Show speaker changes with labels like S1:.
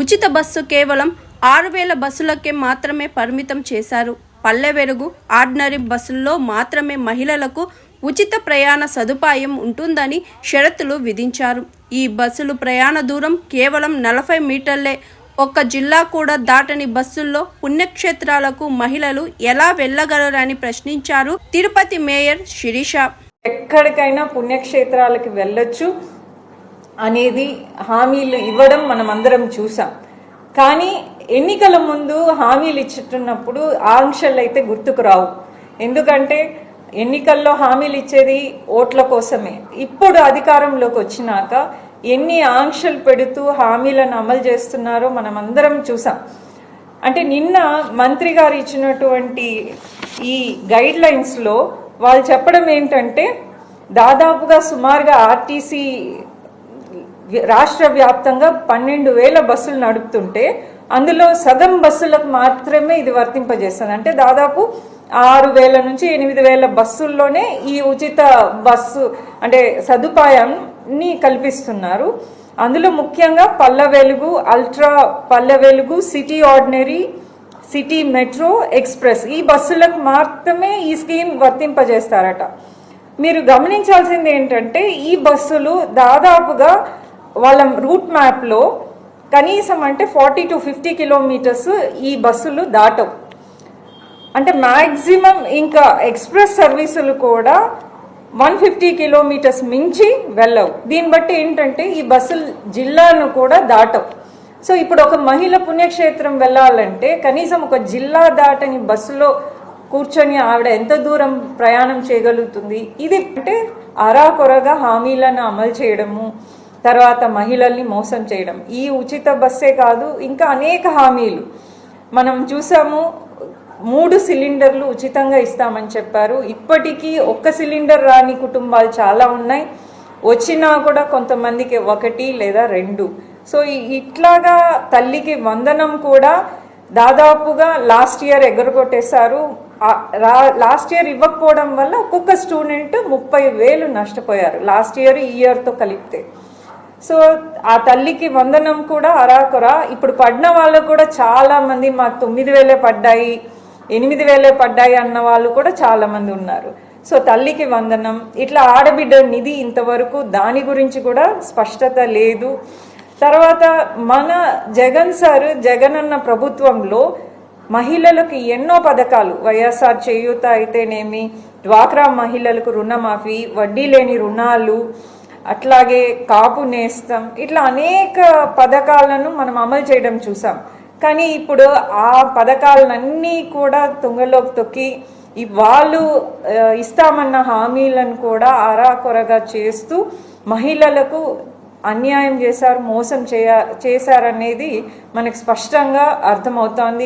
S1: ఉచిత బస్సు కేవలం 6,000 బస్సులకే మాత్రమే పరిమితం చేశారు. పల్లె వెలుగు ఆర్డినరీ బస్సుల్లో మాత్రమే మహిళలకు ఉచిత ప్రయాణ సదుపాయం ఉంటుందని షరతులు విధించారు. ఈ బస్సులు ప్రయాణ దూరం కేవలం 40 మీటర్లే. ఒక్క జిల్లా కూడా దాటని బస్సుల్లో పుణ్యక్షేత్రాలకు మహిళలు ఎలా వెళ్ళగలరని ప్రశ్నించారు తిరుపతి మేయర్ శిరీష.
S2: ఎక్కడికైనా పుణ్యక్షేత్రాలకు వెళ్ళొచ్చు అనేది హామీలు ఇవ్వడం మనం అందరం చూసాం. కానీ ఎన్నికల ముందు హామీలు ఇచ్చుతున్నప్పుడు ఆంక్షలు అయితే గుర్తుకు రావు. ఎందుకంటే ఎన్నికల్లో హామీలు ఇచ్చేది ఓట్ల కోసమే. ఇప్పుడు అధికారంలోకి వచ్చినాక ఎన్ని ఆంక్షలు పెడుతూ హామీలను అమలు చేస్తున్నారో మనం అందరం చూసాం. అంటే నిన్న మంత్రి గారు ఇచ్చినటువంటి ఈ గైడ్ లైన్స్లో వాళ్ళు చెప్పడం ఏంటంటే దాదాపుగా సుమారుగా ఆర్టీసీ రాష్ట్ర వ్యాప్తంగా 12,000 బస్సులు నడుపుతుంటే అందులో సగం బస్సులకు మాత్రమే ఇది వర్తింపజేస్తుంది. అంటే దాదాపు 6,000 నుంచి 8,000 బస్సుల్లోనే ఈ ఉచిత బస్సు అంటే సదుపాయాన్ని కల్పిస్తున్నారు. అందులో ముఖ్యంగా Palle Velugu, ultra Palle Velugu, city ordinary, city metro, express ఈ బస్సులకు మాత్రమే ఈ స్కీమ్ వర్తింపజేస్తారట. మీరు గమనించాల్సింది ఏంటంటే ఈ బస్సులు దాదాపుగా వాళ్ళ రూట్ మ్యాప్లో కనీసం అంటే 40 to 50 కిలోమీటర్స్ ఈ బస్సులు దాటవు. అంటే మ్యాక్సిమం ఇంకా ఎక్స్ప్రెస్ సర్వీసులు కూడా 150 కిలోమీటర్స్ మించి వెళ్ళవు. దీన్ని బట్టి ఏంటంటే ఈ బస్సులు జిల్లాను కూడా దాటవు. సో ఇప్పుడు ఒక మహిళ పుణ్యక్షేత్రం వెళ్ళాలంటే కనీసం ఒక జిల్లా దాటని బస్సులో కూర్చొని ఆవిడ ఎంత దూరం ప్రయాణం చేయగలుగుతుంది? ఇది అంటే అరాకొరగా హామీలను అమలు చేయడము, తర్వాత మహిళల్ని మోసం చేయడం. ఈ ఉచిత బస్సే కాదు, ఇంకా అనేక హామీలు మనం చూసాము. 3 సిలిండర్లు ఉచితంగా ఇస్తామని చెప్పారు. ఇప్పటికీ 1 సిలిండర్ రాని కుటుంబాలు చాలా ఉన్నాయి. వచ్చినా కూడా కొంతమందికి 1 లేదా 2. సో ఇట్లాగా తల్లికి వందనం కూడా దాదాపుగా లాస్ట్ ఇయర్ ఎగరగొట్టేశారు. లాస్ట్ ఇయర్ ఇవ్వకపోవడం వల్ల ఒక్కొక్క స్టూడెంట్ 30,000 నష్టపోయారు లాస్ట్ ఇయర్ ఈ ఇయర్తో కలిపితే. సో ఆ తల్లికి వందనం కూడా అరాకొరా. ఇప్పుడు పడిన వాళ్ళు కూడా చాలా మంది మాకు 9,000 పడ్డాయి, 8,000 పడ్డాయి అన్న వాళ్ళు కూడా చాలా మంది ఉన్నారు. సో తల్లికి వందనం. ఇట్లా ఆడబిడ్డ నిధి ఇంతవరకు దాని గురించి కూడా స్పష్టత లేదు. తర్వాత మన జగనన్న ప్రభుత్వంలో మహిళలకు ఎన్నో పథకాలు, వైఎస్ఆర్ చేయూత అయితేనేమి, డ్వాక్రా మహిళలకు రుణమాఫీ, వడ్డీ లేని రుణాలు, అట్లాగే కాపు నేస్తం, ఇట్లా అనేక పథకాలను మనం అమలు చేయడం చూసాం. కానీ ఇప్పుడు ఆ పథకాలన్నీ కూడా తుంగలోకి తొక్కి వాళ్ళు ఇస్తామన్న హామీలను కూడా అరాకొరగా చేస్తూ మహిళలకు అన్యాయం చేశారు, మోసం చేశారనేది మనకు స్పష్టంగా అర్థమవుతోంది.